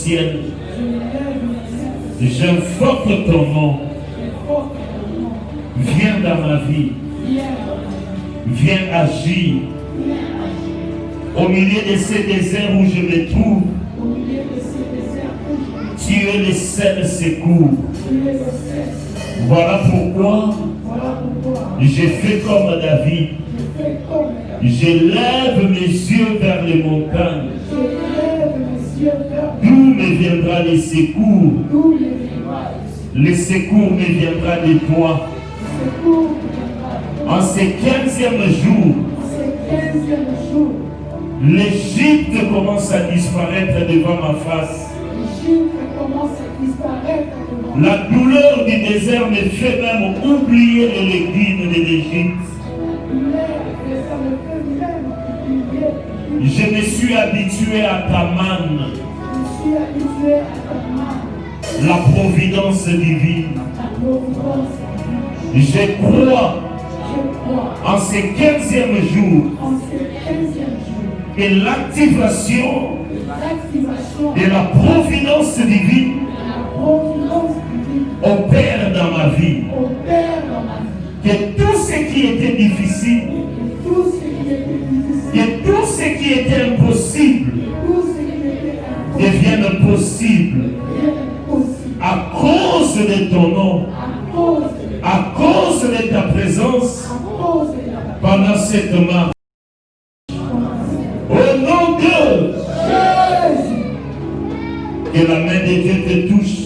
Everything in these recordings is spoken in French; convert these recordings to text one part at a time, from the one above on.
ciel. J'invoque ton nom. Viens dans ma vie. Viens agir. Au milieu de ces déserts où je me trouve, tu es le seul secours. Voilà pourquoi je fais comme David. Je lève mes yeux vers les montagnes. D'où me viendra le secours? Le secours me viendra de toi. En ce 15e jour, l'Égypte commence à disparaître devant ma face. La douleur du désert me fait même oublier les légumes de l'Égypte. Je me suis habitué à ta manne, la providence divine. Je crois en ce 15e jour que l'activation de la providence divine opère dans ma vie. Que tout ce qui était difficile, que tout ce qui était impossible devienne possible à cause de ton nom, à cause de ta présence pendant cette marche. Au nom de Jésus, que la main de Dieu te touche,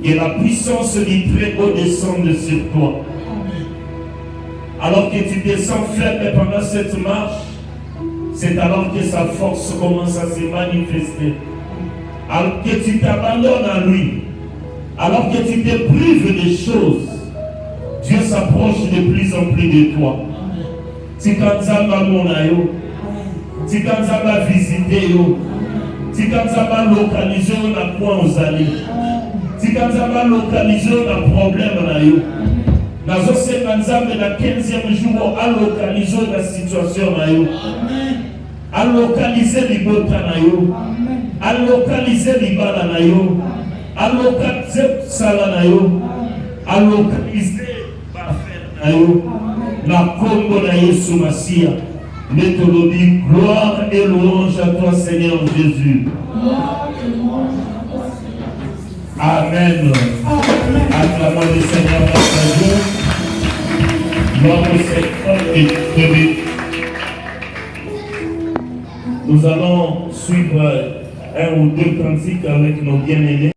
que la puissance du Très-Haut descende sur toi. Alors que tu te sens faible pendant cette marche, c'est alors que sa force commence à se manifester. Alors que tu t'abandonnes à lui, alors que tu te prives des choses, Dieu s'approche de plus en plus de toi. Tu kanzamba monayo, tu kanzamba visiter yo, tu kanzamba localiser na point aux allées, tu kanzamba localiser na problème na yo. Nazo se kanzamba na 15e jour à localiser la situation na yo. À localiser libota na yo, à localiser libala na yo, à localiser sala na yo, à localiser bafere na yo. La combo na Yesu Masia. Méthodie, gloire et louange à toi Seigneur Jésus. Amen. Acclamons le Seigneur dans sa jour. Gloire au Seigneur et Dieu. Nous allons suivre un ou deux cantiques avec nos bien-aimés.